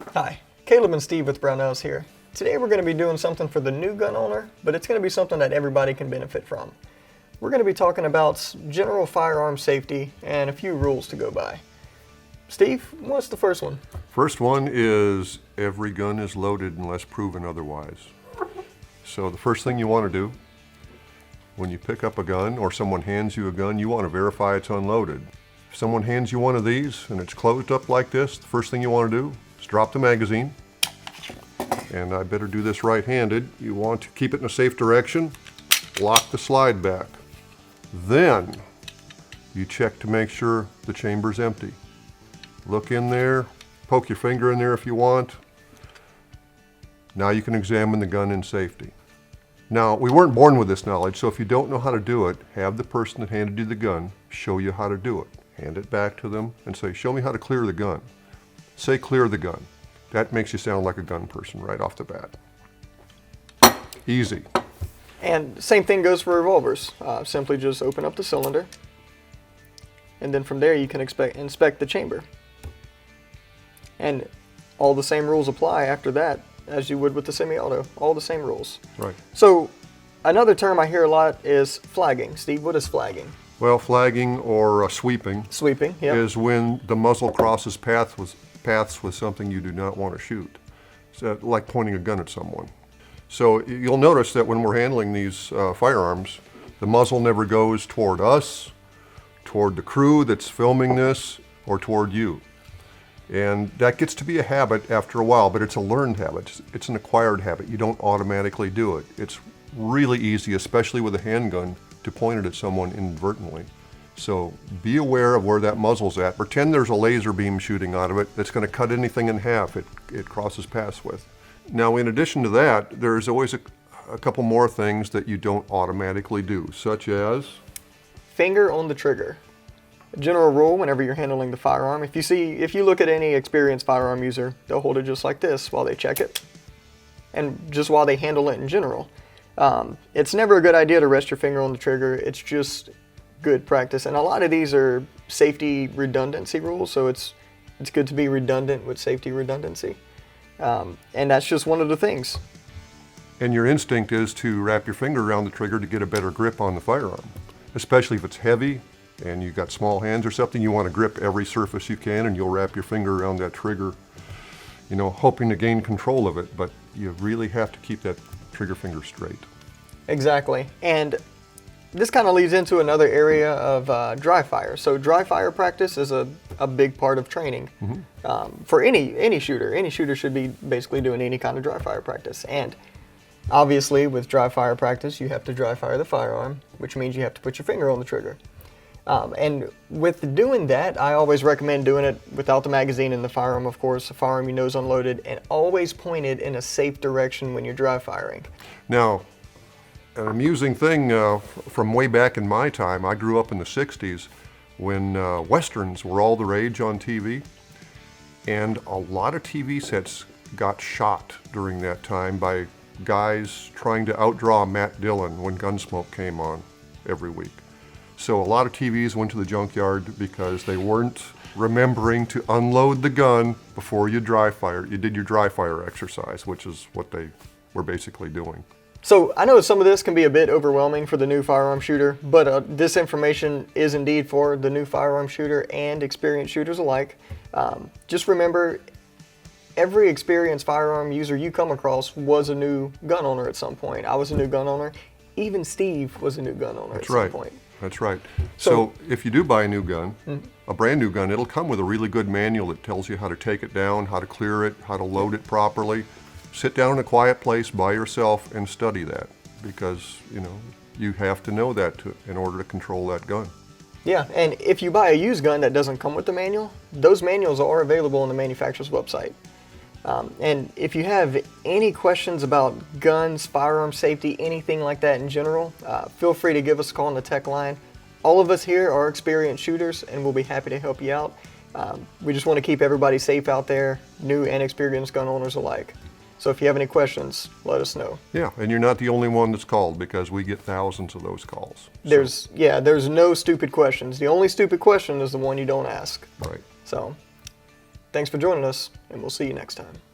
Hi, Caleb and Steve with Brownells here. Today we're going to be doing something for the new gun owner, but it's going to be something that everybody can benefit from. We're going to be talking about general firearm safety and a few rules to go by. Steve, what's the first one? First one is every gun is loaded unless proven otherwise. So the first thing you want to do when you pick up a gun or someone hands you a gun, you want to verify it's unloaded. If someone hands you one of these and it's closed up like this, the first thing you want to do is drop the magazine. And I better do this right-handed. You want to keep it in a safe direction, lock the slide back. Then you check to make sure the chamber's empty. Look in there, poke your finger in there if you want. Now you can examine the gun in safety. Now, we weren't born with this knowledge, so if you don't know how to do it, have the person that handed you the gun show you how to do it. Hand it back to them and say, show me how to clear the gun. Say clear the gun. That makes you sound like a gun person right off the bat. Easy. And same thing goes for revolvers. Simply just open up the cylinder, and then from there you can inspect the chamber. And all the same rules apply after that as you would with the semi-auto. All the same rules. Right. So another term I hear a lot is flagging. Steve, what is flagging? Well, flagging or sweeping. Sweeping, yeah. Is when the muzzle crosses paths with something you do not want to shoot. So, like pointing a gun at someone. So you'll notice that when we're handling these firearms, the muzzle never goes toward us, toward the crew that's filming this, or toward you. And that gets to be a habit after a while, but it's a learned habit. It's an acquired habit. You don't automatically do it. It's really easy, especially with a handgun, to point it at someone inadvertently. So be aware of where that muzzle's at. Pretend there's a laser beam shooting out of it that's going to cut anything in half it crosses paths with. Now, in addition to that, there's always a couple more things that you don't automatically do, such as finger on the trigger. A general rule whenever you're handling the firearm, if you look at any experienced firearm user, they'll hold it just like this while they check it, and just while they handle it in general. It's never a good idea to rest your finger on the trigger. It's just good practice, and a lot of these are safety redundancy rules, so it's good to be redundant with safety redundancy, and that's just one of the things. And your instinct is to wrap your finger around the trigger to get a better grip on the firearm, especially if it's heavy and you've got small hands or something. You want to grip every surface you can, and you'll wrap your finger around that trigger, hoping to gain control of it, but you really have to keep that trigger finger straight. Exactly. And this kind of leads into another area of dry fire. So dry fire practice is a big part of training. For any shooter. Any shooter should be basically doing any kind of dry fire practice. And obviously with dry fire practice, you have to dry fire the firearm, which means you have to put your finger on the trigger. And with doing that, I always recommend doing it without the magazine in the firearm, of course. The firearm you know is unloaded, and always pointed in a safe direction when you're dry firing. Now, an amusing thing from way back in my time, I grew up in the 60s when Westerns were all the rage on TV, and a lot of TV sets got shot during that time by guys trying to outdraw Matt Dillon when Gunsmoke came on every week. So a lot of TVs went to the junkyard because they weren't remembering to unload the gun before you dry fire. You did your dry fire exercise, which is what they were basically doing. So I know some of this can be a bit overwhelming for the new firearm shooter, but this information is indeed for the new firearm shooter and experienced shooters alike. Just remember, every experienced firearm user you come across was a new gun owner at some point. I was a new gun owner. Even Steve was a new gun owner at some point. That's right. So if you do buy a new gun, a brand new gun, it'll come with a really good manual that tells you how to take it down, how to clear it, how to load it properly. Sit down in a quiet place by yourself and study that, because you have to know that in order to control that gun. Yeah, and if you buy a used gun that doesn't come with the manual, those manuals are available on the manufacturer's website. And if you have any questions about guns, firearm safety, anything like that in general, feel free to give us a call on the tech line. All of us here are experienced shooters, and we'll be happy to help you out. We just want to keep everybody safe out there, new and experienced gun owners alike. So if you have any questions, let us know. Yeah, and you're not the only one that's called, because we get thousands of those calls. There's no stupid questions. The only stupid question is the one you don't ask. Right. So Thanks for joining us, and we'll see you next time.